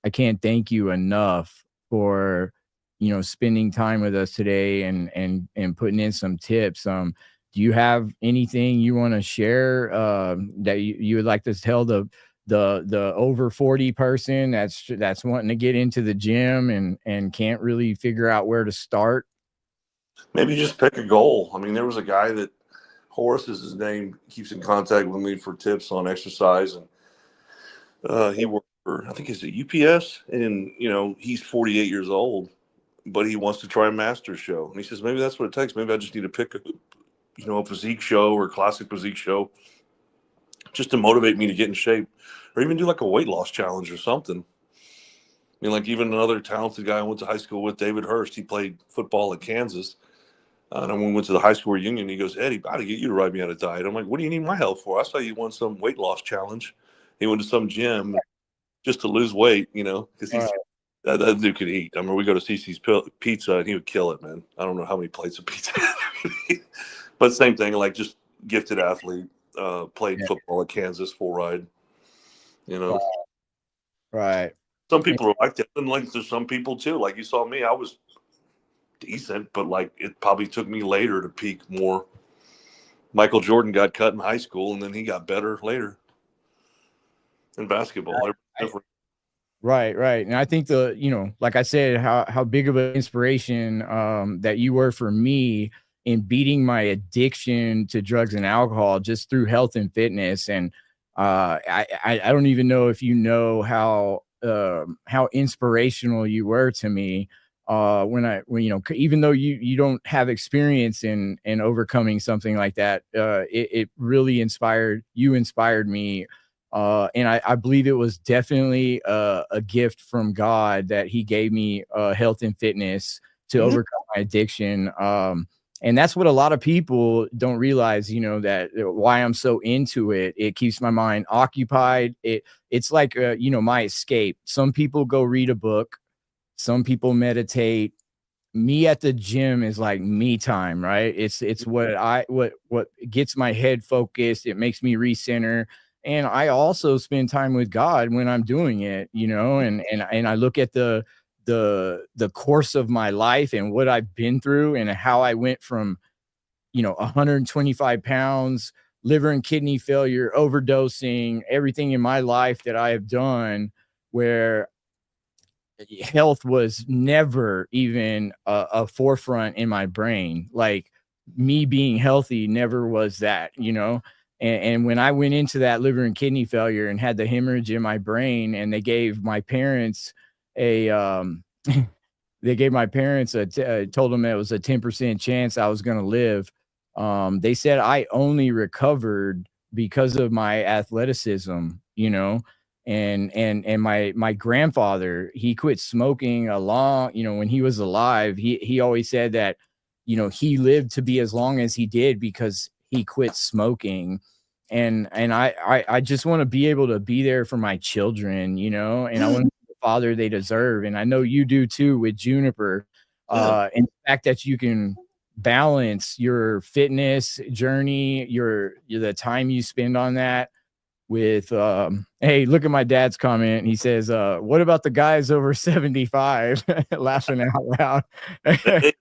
I can't thank you enough for, you know, spending time with us today and putting in some tips. Do you have anything you want to share that you would like to tell the over 40 person that's wanting to get into the gym and can't really figure out where to start? Maybe just pick a goal. I mean, there was a guy that, Horace is his name, keeps in contact with me for tips on exercise, and he worked for, I think it's a UPS, and, you know, he's 48 years old, but he wants to try a Masters show. And he says, maybe that's what it takes. Maybe I just need to pick a physique show or a classic physique show just to motivate me to get in shape, or even do like a weight loss challenge or something. I mean, like even another talented guy I went to high school with, David Hurst, he played football at Kansas. And when we went to the high school reunion, he goes, Eddie, I got to get you to ride me on a diet. I'm like, what do you need my help for? I saw you won some weight loss challenge. He went to some gym just to lose weight, because that dude could eat. I mean, we go to CC's Pizza, and he would kill it, man. I don't know how many plates of pizza. But same thing, like just gifted athlete, played football at Kansas, full ride, Right. Some people are like that. And like there's some people too. Like you saw me, I was decent, but like it probably took me later to peak more. Michael Jordan got cut in high school, and then he got better later in basketball. Different. Right. And I think like I said, how big of an inspiration that you were for me in beating my addiction to drugs and alcohol just through health and fitness. And I don't even know if you know how inspirational you were to me when even though you don't have experience in overcoming something like that, it really inspired me. And I believe it was definitely a gift from God that he gave me health and fitness to overcome my addiction. And that's what a lot of people don't realize, that why I'm so into it. It keeps my mind occupied. It's like, my escape. Some people go read a book. Some people meditate. Me at the gym is like me time, right? It's what gets my head focused. It makes me recenter. And I also spend time with God when I'm doing it, and I look at the course of my life and what I've been through and how I went from, 125 pounds, liver and kidney failure, overdosing, everything in my life that I have done where health was never even a forefront in my brain. Like me being healthy never was that, And when I went into that liver and kidney failure and had the hemorrhage in my brain, and they gave my parents told them it was a 10% chance I was going to live. They said I only recovered because of my athleticism, and my grandfather, he quit smoking when he was alive. He always said that, he lived to be as long as he did because he quit smoking. And I just want to be able to be there for my children, and I want to be the father they deserve. And I know you do too with Juniper. And the fact that you can balance your fitness journey, the time you spend on that with, hey, look at my dad's comment. He says, what about the guys over 75? Laughing out loud.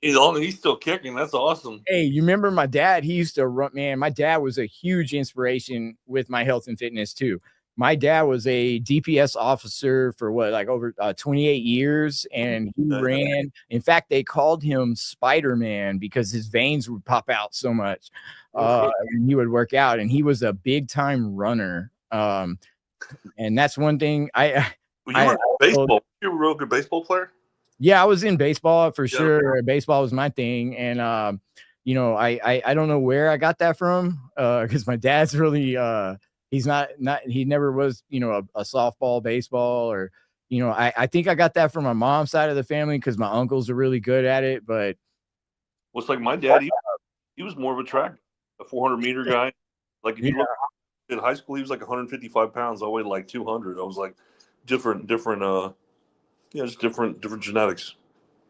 He's still kicking. That's awesome. Hey, you remember my dad? He used to run, man. My dad was a huge inspiration with my health and fitness too. My dad was a DPS officer for over 28 years, and he ran. In fact, they called him Spider-Man because his veins would pop out so much. And he would work out, and he was a big time runner. And that's one thing baseball. You're a real good baseball player. Yeah, I was in baseball for sure. Baseball was my thing. And, I don't know where I got that from. Cause my dad's really, he never was, a softball, baseball, or, I think I got that from my mom's side of the family, cause my uncles are really good at it. But it's like my dad, he was more of a track, a 400-meter guy. Like if you look in high school, he was like 155 pounds. I weighed like 200. I was like different, just different genetics.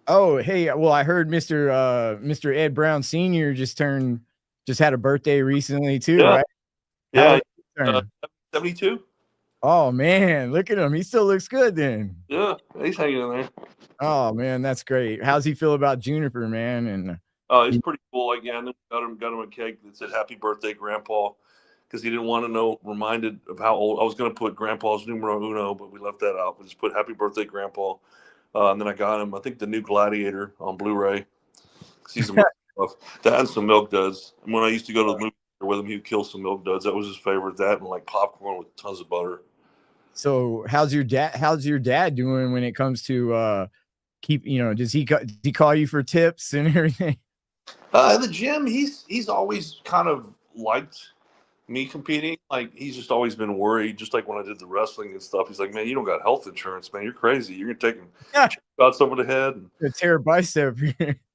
Oh, hey, well, I heard Mr. Ed Brown Sr. just had a birthday recently too, right? Yeah, 72. Oh man, look at him. He still looks good then. Yeah, he's hanging in there. Oh man, that's great. How's he feel about Juniper, man? And he's pretty cool. Like, yeah, and then got him a cake that said "Happy Birthday, Grandpa," because he didn't want to know, reminded of how old. I was going to put Grandpa's numero uno, but we left that out. We just put "Happy Birthday, Grandpa," and then I got him, I think, the new Gladiator on Blu-ray. He's that and some Milk Duds. And when I used to go to the movie with him, he would kill some Milk Duds. That was his favorite. That and like popcorn with tons of butter. So how's your dad doing when it comes to keep, does he call you for tips and everything? At the gym, he's always kind of liked me competing. Like, he's just always been worried. Just like when I did the wrestling and stuff, he's like, "Man, you don't got health insurance, man. You're crazy. You're gonna take Yeah. shots over the head." A tear a bicep.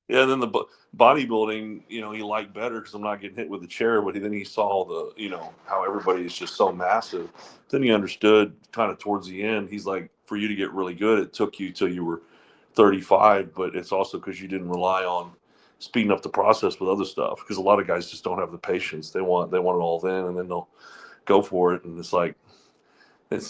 Yeah, and then the bodybuilding, he liked better because I'm not getting hit with the chair. But then he saw how everybody is just so massive. Then he understood kind of towards the end. He's like, for you to get really good, it took you till you were 35, but it's also because you didn't rely on speeding up the process with other stuff. Because a lot of guys just don't have the patience. They want it all then, and then they'll go for it. And it's like,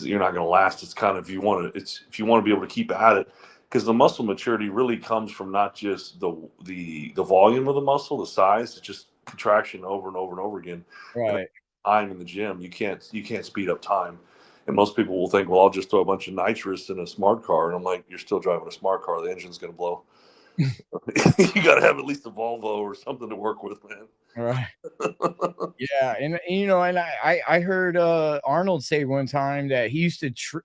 you're not going to last. It's kind of, if you want to be able to keep at it. Because the muscle maturity really comes from not just the volume of the muscle, the size. It's just contraction over and over and over again. Right. Time in the gym, you can't speed up time. And most people will think, well, I'll just throw a bunch of nitrous in a smart car. And I'm like, you're still driving a smart car. The engine's going to blow. You got to have at least a Volvo or something to work with, man. Right. Yeah. And I heard Arnold say one time that he used to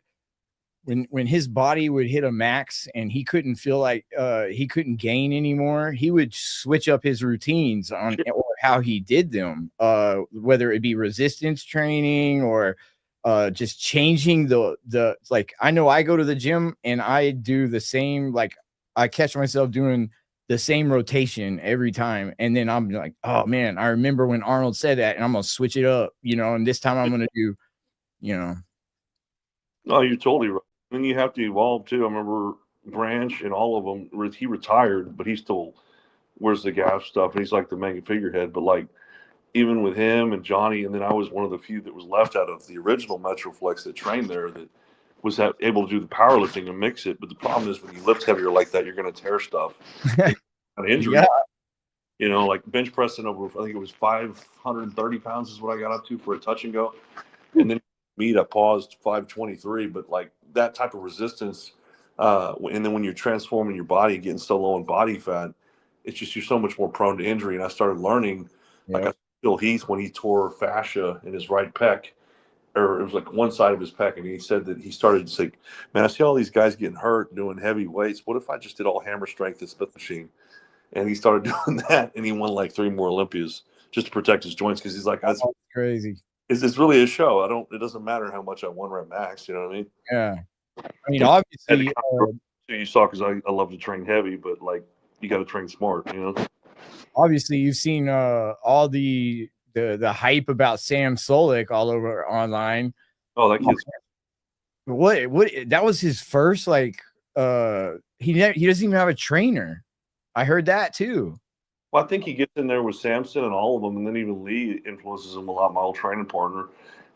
when his body would hit a max and he couldn't feel like he couldn't gain anymore, he would switch up his routines on or how he did them, whether it be resistance training or just changing the like. I know I go to the gym and I do the same, like I catch myself doing the same rotation every time, and then I'm like, oh man, I remember when Arnold said that, and I'm gonna switch it up, and this time I'm gonna do, No, you're totally right. And you have to evolve too. I remember Branch and all of them. He retired, but he still wears the Gaff stuff, and he's like the mega figurehead. But like, even with him and Johnny, and then I was one of the few that was left out of the original Metroflex that trained there that was able to do the powerlifting and mix it. But the problem is when you lift heavier like that, you're going to tear stuff. An injury. Yeah. Like bench pressing over, I think it was 530 pounds is what I got up to for a touch and go. And then I paused 523, but like that type of resistance. And then when you're transforming your body, getting so low in body fat, it's just, you're so much more prone to injury. And I started learning, like I Phil Heath, when he tore fascia in his right pec, or it was like one side of his pec, and he said that he started to say, man, I see all these guys getting hurt doing heavy weights. What if I just did all hammer strength at Smith machine? And he started doing that, and he won like 3 more Olympias just to protect his joints, because he's like, that's crazy. It's really a show. It doesn't matter how much I one rep max, you know what I mean? Yeah. I mean, obviously, you saw, because I love to train heavy, but like, you got to train smart, Obviously, you've seen all the hype about Sam Solik all over online. Oh, that kid's what that was his first, like, he doesn't even have a trainer. I heard that too. Well, I think he gets in there with Samson and all of them, and then even Lee influences him a lot. My old training partner,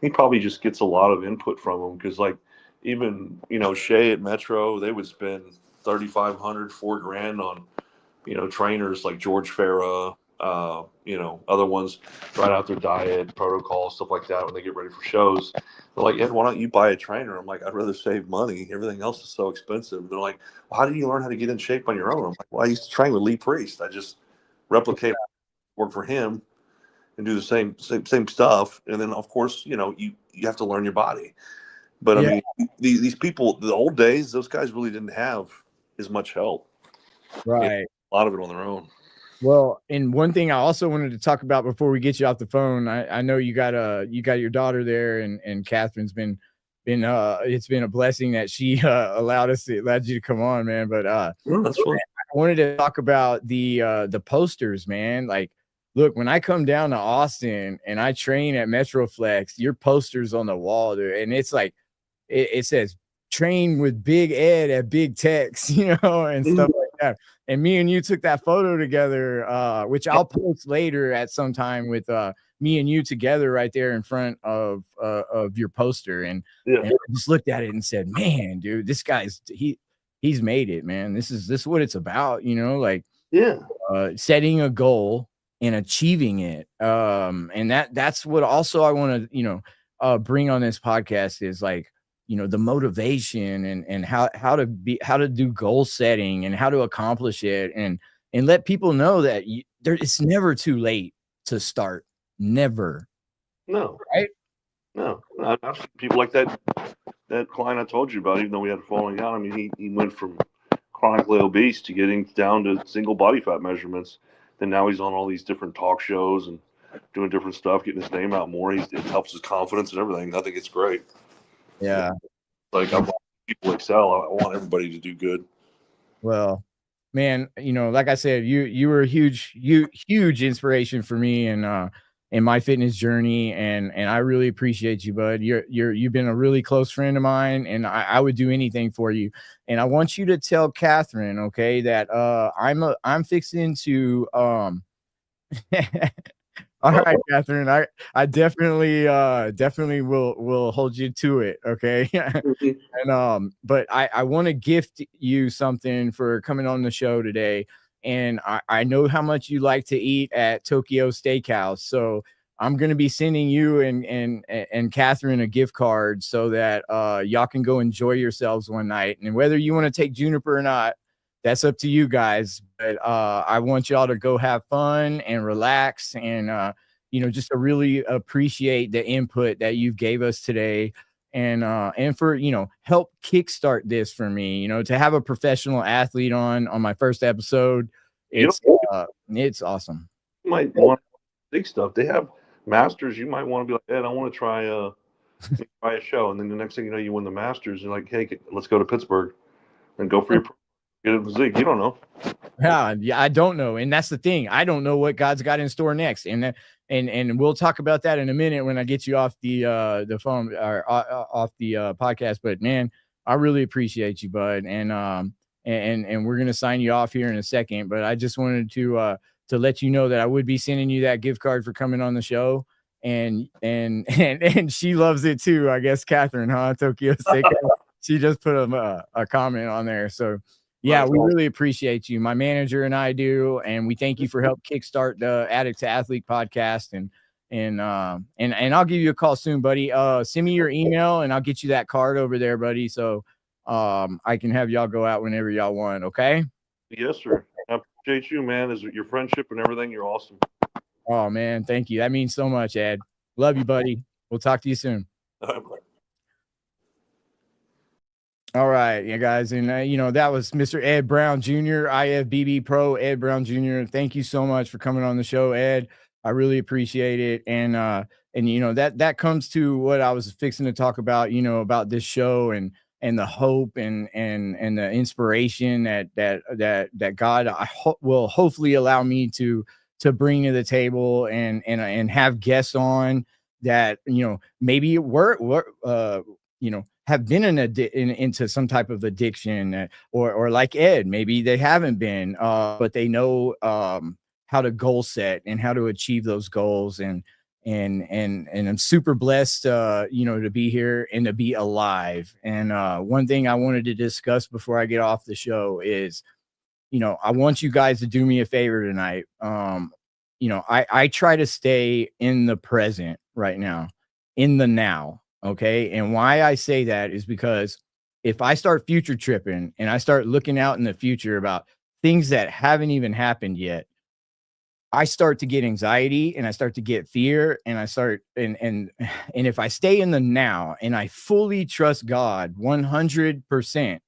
he probably just gets a lot of input from him, because like, even Shea at Metro, they would spend $3,500, $4,000 on trainers like George Farah, other ones, trying out their diet protocol, stuff like that when they get ready for shows. They're like, Ed, why don't you buy a trainer? I'm like, I'd rather save money. Everything else is so expensive. They're like, well, how did you learn how to get in shape on your own? I'm like, well, I used to train with Lee Priest. I just replicate work for him and do the same stuff. And then of course, you have to learn your body. But I mean, these people, the old days, those guys really didn't have as much help. Right. A lot of it on their own. Well, and one thing I also wanted to talk about before we get you off the phone, I know you got your daughter there, and Catherine's been it's been a blessing that she allowed you to come on, man. But that's fun. I wanted to talk about the posters, man. Like, look, when I come down to Austin and I train at Metroflex, your posters on the wall, dude, and it's like it says train with Big Ed at Big Tex, and stuff like that. And me and you took that photo together, which I'll post later at some time, with me and you together right there in front of your poster. And I just looked at it and said, man, dude, this guy's he's made it, man. This is what it's about, like setting a goal and achieving it. And that's what also I want to, bring on this podcast is like, the motivation and how to do goal setting and how to accomplish it, and let people know that it's never too late to start. Never. No. Right? No. I've seen people like that client I told you about, even though we had a falling out. I mean, he went from chronically obese to getting down to single body fat measurements. Then now he's on all these different talk shows and doing different stuff, getting his name out more. It helps his confidence and everything. I think it's great. Yeah. Like, I want people excel. I want everybody to do good. Well, man, like I said, you were a huge inspiration for me and in my fitness journey, and I really appreciate you, bud. You've been a really close friend of mine, and I would do anything for you. And I want you to tell Catherine, okay, that I'm fixing to all right, Catherine. I definitely will hold you to it. Okay. And but I want to gift you something for coming on the show today. And I know how much you like to eat at Tokyo Steakhouse. So I'm gonna be sending you and Catherine a gift card so that y'all can go enjoy yourselves one night. And whether you want to take Juniper or not, that's up to you guys. But I want y'all to go have fun and relax and just to really appreciate the input that you've gave us today. And for help kickstart this for me, to have a professional athlete on my first episode, it's awesome. You might want big stuff. They have masters. You might want to be like, Ed, I want to try a show, and then the next thing you know, you win the masters. You're like, hey, let's go to Pittsburgh and go for your get a physique. You don't know. Yeah, I don't know, and that's the thing. I don't know what God's got in store next, and we'll talk about that in a minute when I get you off the phone or off the podcast. But man, I really appreciate you, bud, and we're gonna sign you off here in a second. But I just wanted to let you know that I would be sending you that gift card for coming on the show, and she loves it too. I guess Catherine, huh? Tokyo Steakhouse. She just put a comment on there, so. Yeah, we really appreciate you. My manager and I do, and we thank you for help kickstart the Addict-to-Athlete podcast. And I'll give you a call soon, buddy. Send me your email, and I'll get you that card over there, buddy. So I can have y'all go out whenever y'all want. Okay? Yes, sir. I appreciate you, man. Is your friendship and everything. You're awesome. Oh man, thank you. That means so much, Ed. Love you, buddy. We'll talk to you soon. All right, yeah, guys, and that was Mr. Ed Brown Jr., IFBB Pro, Ed Brown Jr. Thank you so much for coming on the show, Ed. I really appreciate it, and that comes to what I was fixing to talk about, about this show and the hope and the inspiration that God will hopefully allow me to bring to the table and have guests on that maybe have been into some type of addiction or like Ed, maybe they haven't been, but they know how to goal set and how to achieve those goals. And I'm super blessed, to be here and to be alive. And one thing I wanted to discuss before I get off the show is, I want you guys to do me a favor tonight. I try to stay in the present right now, in the now. Okay. And why I say that is because if I start future tripping and I start looking out in the future about things that haven't even happened yet, I start to get anxiety and I start to get fear, and I start and if I stay in the now and I fully trust God 100%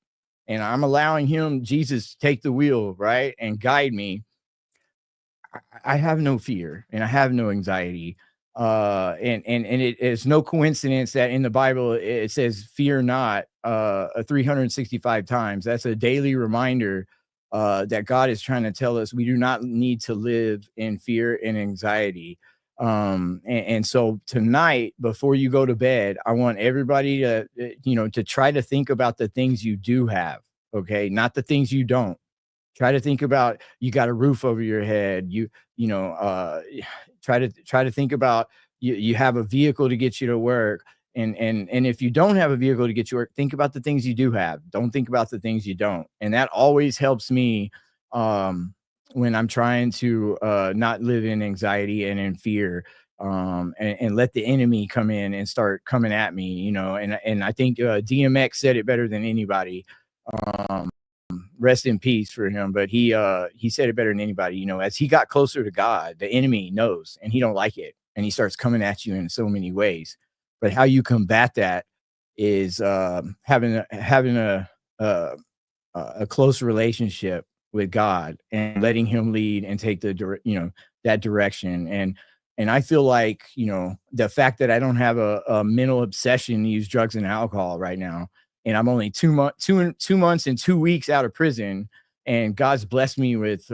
and I'm allowing him, Jesus, to take the wheel, right, and guide me, I have no fear and I have no anxiety. And it is no coincidence that in the Bible it says fear not 365 times. That's a daily reminder that God is trying to tell us we do not need to live in fear and anxiety. And so tonight, before you go to bed, I want everybody to try to think about the things you do have, okay, not the things you don't. Try to think about, you got a roof over your head. Try to think about, you have a vehicle to get you to work. And if you don't have a vehicle to get you to work, think about the things you do have. Don't think about the things you don't. And that always helps me when I'm trying to not live in anxiety and in fear, and let the enemy come in and start coming at me, and I think DMX said it better than anybody. Rest in peace for him, but he said it better than anybody. As he got closer to God, the enemy knows and he don't like it, and he starts coming at you in so many ways. But how you combat that is having a a close relationship with God and letting him lead and take that direction. And I feel like, the fact that I don't have a mental obsession to use drugs and alcohol right now, and I'm only 2 months and 2 weeks out of prison, and God's blessed me with,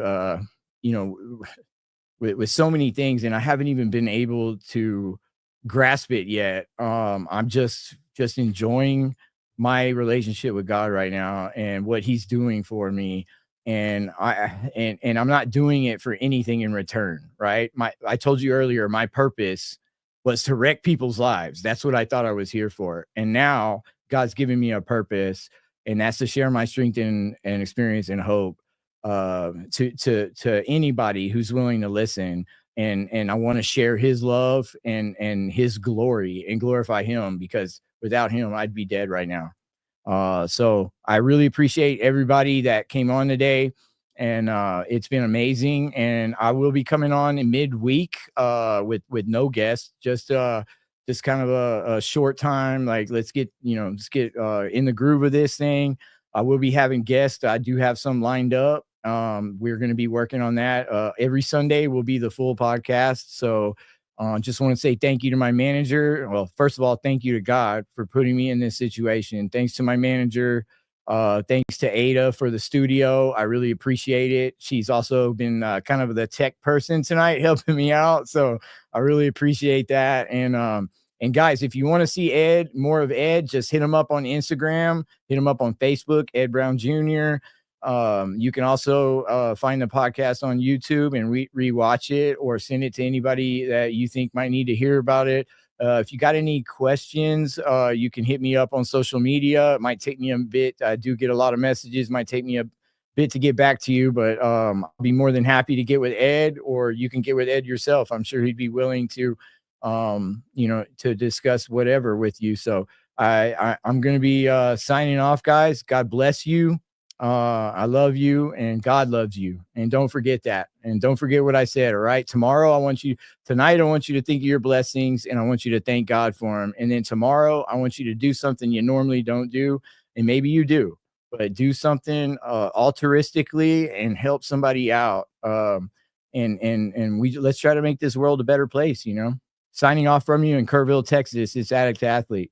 with so many things, and I haven't even been able to grasp it yet. I'm just enjoying my relationship with God right now and what he's doing for me. And I'm not doing it for anything in return, right? I told you earlier, my purpose was to wreck people's lives. That's what I thought I was here for. And now God's given me a purpose, and that's to share my strength and experience and hope to anybody who's willing to listen. And I want to share his love and his glory and glorify him, because without him, I'd be dead right now. So I really appreciate everybody that came on today, and it's been amazing. And I will be coming on in midweek with no guests, just kind of a short time. Like, let's get in the groove of this thing. I will be having guests. I do have some lined up. We're going to be working on that. Every Sunday will be the full podcast. So just want to say thank you to my manager. Well, first of all, thank you to God for putting me in this situation. Thanks to my manager. Thanks to Ada for the studio. I really appreciate it. She's also been kind of the tech person tonight, helping me out. So I really appreciate that. And guys, if you want to see more of Ed, just hit him up on Instagram, hit him up on Facebook, Ed Brown Jr. You can also find the podcast on YouTube and rewatch it, or send it to anybody that you think might need to hear about it. If you got any questions, you can hit me up on social media. It might take me a bit. I do get a lot of messages. It might take me a bit to get back to you, but I'll be more than happy to get with Ed, or you can get with Ed yourself. I'm sure he'd be willing to, to discuss whatever with you. So I'm going to be signing off, guys. God bless you. I love you, and God loves you. And don't forget that. And don't forget what I said. All right. Tonight, I want you to think of your blessings, and I want you to thank God for them. And then tomorrow, I want you to do something you normally don't do. And maybe you do, but do something altruistically and help somebody out. And let's try to make this world a better place. Signing off from you in Kerrville, Texas. It's Addict-to-Athlete.